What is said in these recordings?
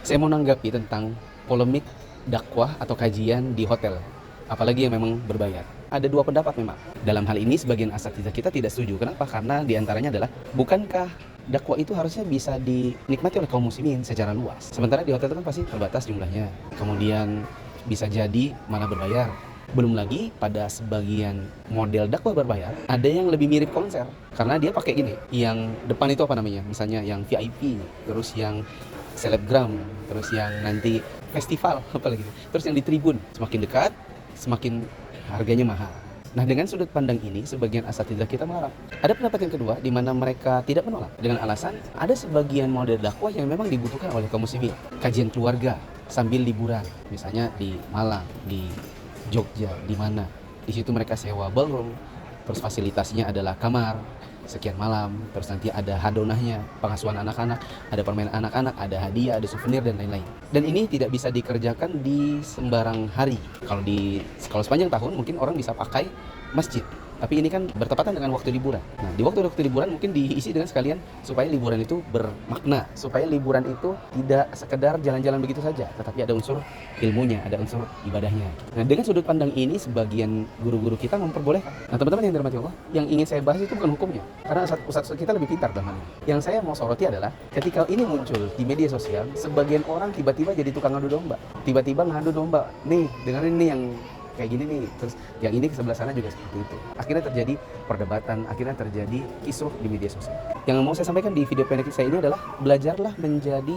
Saya mau nanggapi tentang polemik dakwah atau kajian di hotel, apalagi yang memang berbayar. Ada dua pendapat memang. Dalam hal ini sebagian asatidz kita tidak setuju. Kenapa? Karena diantaranya adalah, bukankah dakwah itu harusnya bisa dinikmati oleh kaum muslimin secara luas? Sementara di hotel itu kan pasti terbatas jumlahnya. Kemudian bisa jadi malah berbayar. Belum lagi pada sebagian model dakwah berbayar, ada yang lebih mirip konser. Karena dia pakai gini, yang depan itu apa namanya? Misalnya yang VIP, terus yang selebgram, terus yang nanti festival, apalagi terus yang di tribun. Semakin dekat, semakin harganya mahal. Nah, dengan sudut pandang ini, sebagian asatidz kita melarang. Ada pendapat yang kedua, di mana mereka tidak menolak, dengan alasan ada sebagian model dakwah yang memang dibutuhkan oleh kaum muslimin. Kajian keluarga sambil liburan, misalnya di Malang, di Jogja, di mana. Di situ mereka sewa ballroom, terus fasilitasnya adalah kamar sekian malam, terus nanti ada hadonahnya, pengasuhan anak-anak, ada permainan anak-anak, ada hadiah, ada souvenir dan lain-lain. Dan ini tidak bisa dikerjakan di sembarang hari. Kalau sepanjang tahun mungkin orang bisa pakai masjid, tapi ini kan bertepatan dengan waktu liburan. Nah, di waktu liburan mungkin diisi dengan sekalian supaya liburan itu bermakna, supaya liburan itu tidak sekedar jalan-jalan begitu saja, tetapi ada unsur ilmunya, ada unsur ibadahnya. Nah, dengan sudut pandang ini, sebagian guru-guru kita memperbolehkan. Nah, teman-teman yang dirahmati Allah, yang ingin saya bahas itu bukan hukumnya, karena ustadz kita lebih pintar dalam hal ini. Yang saya mau soroti adalah, ketika ini muncul di media sosial, sebagian orang tiba-tiba jadi tukang ngadu domba. Tiba-tiba ngadu domba, nih dengerin nih yang kayak gini nih, terus yang ini ke sebelah sana juga seperti itu. Akhirnya terjadi perdebatan, akhirnya terjadi kisruh di media sosial. Yang mau saya sampaikan di video pendek saya ini adalah, belajarlah menjadi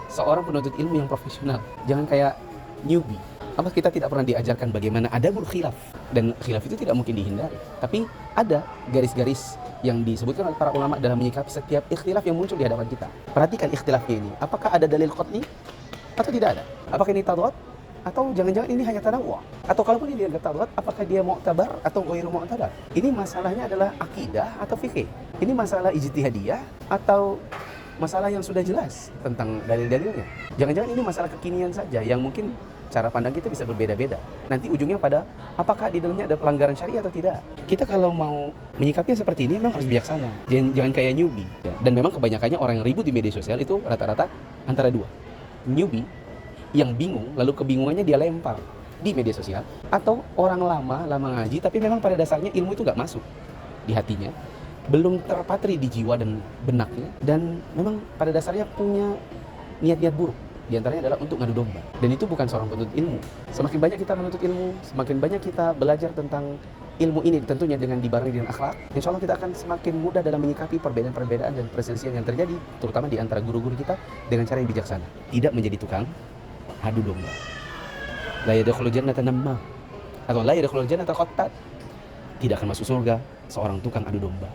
seorang penuntut ilmu yang profesional. Jangan kayak newbie. Apa kita tidak pernah diajarkan bagaimana adabul khilaf? Dan khilaf itu tidak mungkin dihindari. Tapi ada garis-garis yang disebutkan oleh para ulama dalam menyikapi setiap ikhtilaf yang muncul di hadapan kita. Perhatikan ikhtilafnya ini. Apakah ada dalil qat'i atau tidak ada? Apakah ini tadad? Atau jangan-jangan ini hanya tanawwu'? Atau kalaupun ini dianggap tadad, apakah dia mu'tabar atau ghairu mu'tabar? Ini masalahnya adalah akidah atau fikih? Ini masalah ijtihadiyah atau masalah yang sudah jelas tentang dalil-dalilnya? Jangan-jangan ini masalah kekinian saja yang mungkin cara pandang kita bisa berbeda-beda. Nanti ujungnya pada apakah di dalamnya ada pelanggaran syariah atau tidak. Kita kalau mau menyikapinya seperti ini memang harus bijaksana. Jangan kayak newbie. Dan memang kebanyakannya orang yang ribut di media sosial itu rata-rata antara dua. Newbie yang bingung, lalu kebingungannya dia lempar di media sosial, atau orang lama ngaji tapi memang pada dasarnya ilmu itu nggak masuk di hatinya, belum terpatri di jiwa dan benaknya, dan memang pada dasarnya punya niat-niat buruk. Di antaranya adalah untuk ngadu domba. Dan itu bukan seorang penuntut ilmu. Semakin banyak kita menuntut ilmu, semakin banyak kita belajar tentang ilmu ini, tentunya dengan dibarengi dengan akhlak, insya Allah kita akan semakin mudah dalam menyikapi perbedaan-perbedaan dan perselisihan yang terjadi, terutama di antara guru-guru kita, dengan cara yang bijaksana. Tidak menjadi tukang adu domba. La yadkhulul jannata namam, atau la yadkhulul jannata qattat. Tidak akan masuk surga seorang tukang adu domba.